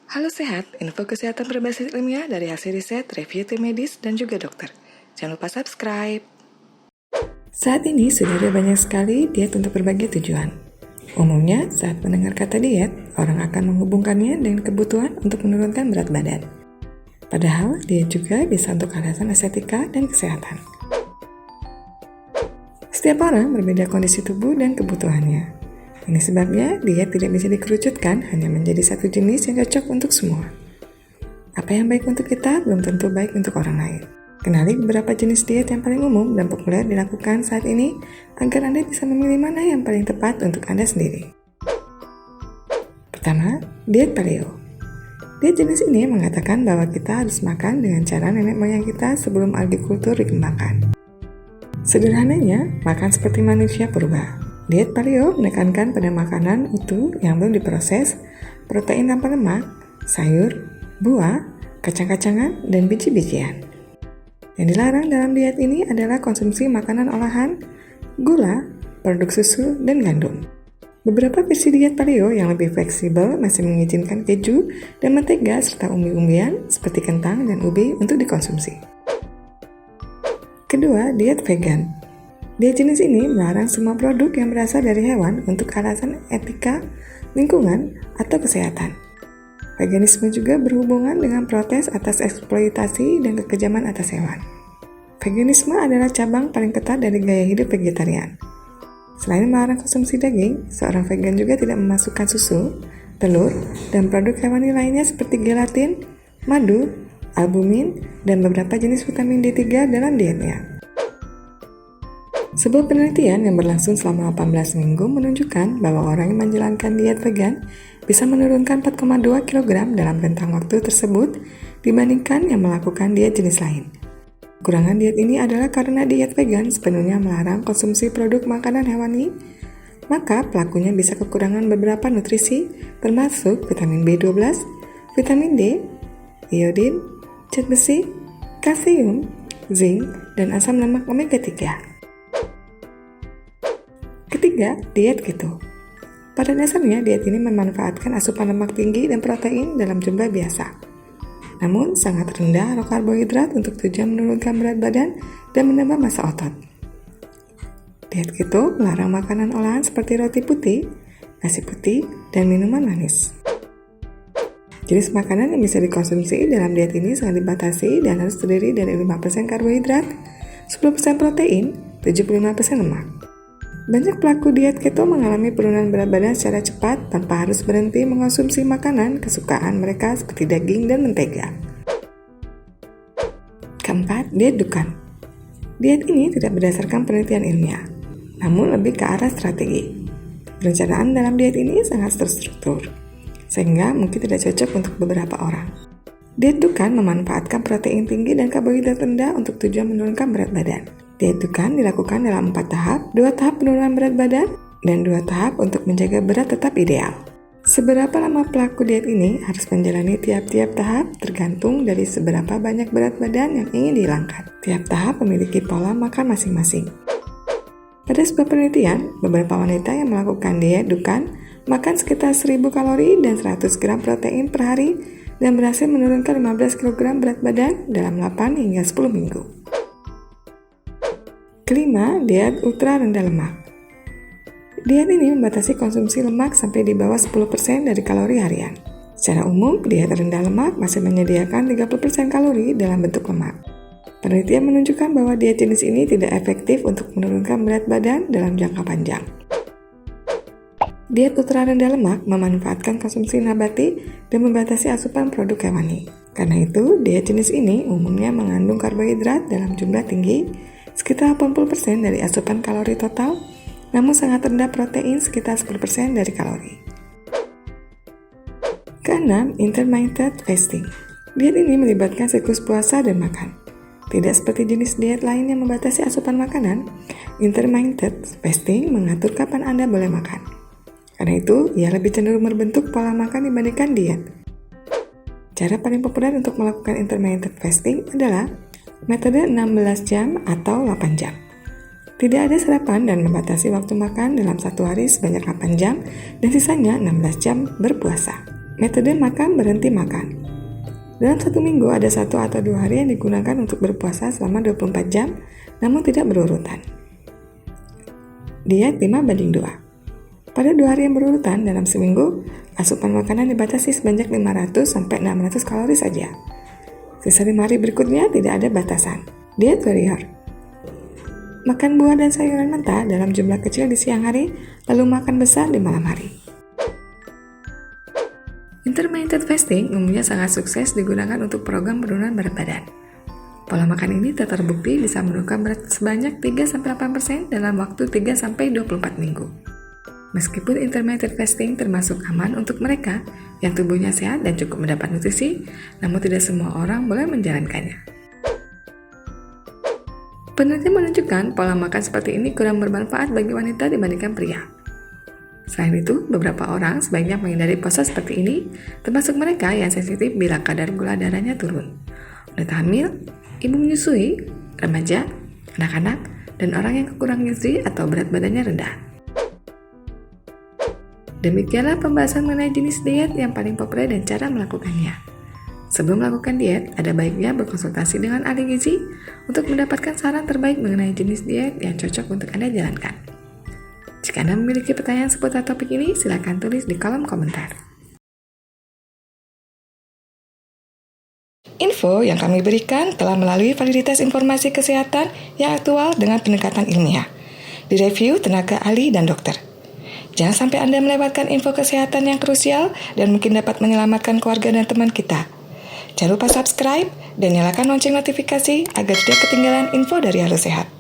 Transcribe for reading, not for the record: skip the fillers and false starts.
Halo sehat, info kesehatan berbasis ilmiah dari hasil riset, review tim medis, dan juga dokter. Jangan lupa subscribe. Saat ini sudah ada banyak sekali diet untuk berbagai tujuan. Umumnya, saat mendengar kata diet, orang akan menghubungkannya dengan kebutuhan untuk menurunkan berat badan. Padahal, diet juga bisa untuk alasan estetika dan kesehatan. Setiap orang berbeda kondisi tubuh dan kebutuhannya. Ini sebabnya diet tidak bisa dikerucutkan hanya menjadi satu jenis yang cocok untuk semua. Apa yang baik untuk kita belum tentu baik untuk orang lain. Kenali beberapa jenis diet yang paling umum dan populer dilakukan saat ini agar Anda bisa memilih mana yang paling tepat untuk Anda sendiri. Pertama, diet paleo. Diet jenis ini mengatakan bahwa kita harus makan dengan cara nenek moyang kita sebelum agrikultur dikembangkan. Sederhananya, makan seperti manusia purba. Diet paleo menekankan pada makanan utuh yang belum diproses, protein tanpa lemak, sayur, buah, kacang-kacangan, dan biji-bijian. Yang dilarang dalam diet ini adalah konsumsi makanan olahan, gula, produk susu, dan gandum. Beberapa versi diet paleo yang lebih fleksibel masih mengizinkan keju dan mentega serta umbi-umbian seperti kentang dan ubi untuk dikonsumsi. Kedua, diet vegan. Diet jenis ini melarang semua produk yang berasal dari hewan untuk alasan etika, lingkungan, atau kesehatan. Veganisme juga berhubungan dengan protes atas eksploitasi dan kekejaman atas hewan. Veganisme adalah cabang paling ketat dari gaya hidup vegetarian. Selain melarang konsumsi daging, seorang vegan juga tidak memasukkan susu, telur, dan produk hewani lainnya seperti gelatin, madu, albumin, dan beberapa jenis vitamin D3 dalam dietnya. Sebuah penelitian yang berlangsung selama 18 minggu menunjukkan bahwa orang yang menjalankan diet vegan bisa menurunkan 4,2 kg dalam rentang waktu tersebut dibandingkan yang melakukan diet jenis lain. Kekurangan diet ini adalah karena diet vegan sepenuhnya melarang konsumsi produk makanan hewani, maka pelakunya bisa kekurangan beberapa nutrisi termasuk vitamin B12, vitamin D, iodin, zat besi, kalsium, zinc, dan asam lemak omega 3. Ketiga, diet keto. Pada dasarnya, diet ini memanfaatkan asupan lemak tinggi dan protein dalam jumlah biasa. Namun, sangat rendah karbohidrat untuk tujuan menurunkan berat badan dan menambah massa otot. Diet keto melarang makanan olahan seperti roti putih, nasi putih, dan minuman manis. Jenis makanan yang bisa dikonsumsi dalam diet ini sangat dibatasi dan harus terdiri dari 5% karbohidrat, 10% protein, 75% lemak. Banyak pelaku diet keto mengalami penurunan berat badan secara cepat tanpa harus berhenti mengonsumsi makanan kesukaan mereka seperti daging dan mentega. Keempat, diet Dukan. Diet ini tidak berdasarkan penelitian ilmiah, namun lebih ke arah strategi. Perencanaan dalam diet ini sangat terstruktur, sehingga mungkin tidak cocok untuk beberapa orang. Diet Dukan memanfaatkan protein tinggi dan karbohidrat rendah untuk tujuan menurunkan berat badan. Diet Dukan dilakukan dalam 4 tahap, 2 tahap penurunan berat badan, dan 2 tahap untuk menjaga berat tetap ideal. Seberapa lama pelaku diet ini harus menjalani tiap-tiap tahap tergantung dari seberapa banyak berat badan yang ingin dihilangkan. Tiap tahap memiliki pola makan masing-masing. Pada sebuah penelitian, beberapa wanita yang melakukan diet Dukan makan sekitar 1000 kalori dan 100 gram protein per hari dan berhasil menurunkan 15 kg berat badan dalam 8 hingga 10 minggu. Kelima, diet ultra rendah lemak. Diet ini membatasi konsumsi lemak sampai di bawah 10% dari kalori harian. Secara umum, diet rendah lemak masih menyediakan 30% kalori dalam bentuk lemak. Penelitian menunjukkan bahwa diet jenis ini tidak efektif untuk menurunkan berat badan dalam jangka panjang. Diet ultra rendah lemak memanfaatkan konsumsi nabati dan membatasi asupan produk hewani. Karena itu, diet jenis ini umumnya mengandung karbohidrat dalam jumlah tinggi, sekitar 80% dari asupan kalori total, namun sangat rendah protein sekitar 10% dari kalori. Keenam, intermittent fasting. Diet ini melibatkan siklus puasa dan makan. Tidak seperti jenis diet lain yang membatasi asupan makanan, intermittent fasting mengatur kapan Anda boleh makan. Karena itu, ia lebih cenderung berbentuk pola makan dibandingkan diet. Cara paling populer untuk melakukan intermittent fasting adalah metode 16 jam atau 8 jam. Tidak ada sarapan dan membatasi waktu makan dalam satu hari sebanyak 8 jam dan sisanya 16 jam berpuasa. Metode makan berhenti makan. Dalam 1 minggu ada 1 atau 2 hari yang digunakan untuk berpuasa selama 24 jam, namun tidak berurutan. Diet 5:2. Pada 2 hari yang berurutan dalam seminggu, asupan makanan dibatasi sebanyak 500-600 kalori saja. Sisa 5 hari berikutnya tidak ada batasan. Diet warrior. Makan buah dan sayuran mentah dalam jumlah kecil di siang hari, lalu makan besar di malam hari. Intermittent fasting umumnya sangat sukses digunakan untuk program penurunan berat badan. Pola makan ini terbukti bisa menurunkan berat sebanyak 3-8% dalam waktu 3-24 minggu. Meskipun intermittent fasting termasuk aman untuk mereka yang tubuhnya sehat dan cukup mendapat nutrisi, namun tidak semua orang boleh menjalankannya. Penelitian menunjukkan pola makan seperti ini kurang bermanfaat bagi wanita dibandingkan pria. Selain itu, beberapa orang sebaiknya menghindari pose seperti ini, termasuk mereka yang sensitif bila kadar gula darahnya turun, wanita hamil, ibu menyusui, remaja, anak-anak, dan orang yang kekurangan gizi atau berat badannya rendah. Demikianlah pembahasan mengenai jenis diet yang paling populer dan cara melakukannya. Sebelum melakukan diet, ada baiknya berkonsultasi dengan ahli gizi untuk mendapatkan saran terbaik mengenai jenis diet yang cocok untuk Anda jalankan. Jika Anda memiliki pertanyaan seputar topik ini, silakan tulis di kolom komentar. Info yang kami berikan telah melalui validitas informasi kesehatan yang aktual dengan pendekatan ilmiah, direview tenaga ahli dan dokter. Jangan sampai Anda melewatkan info kesehatan yang krusial dan mungkin dapat menyelamatkan keluarga dan teman kita. Jangan lupa subscribe dan nyalakan lonceng notifikasi agar tidak ketinggalan info dari Halo Sehat.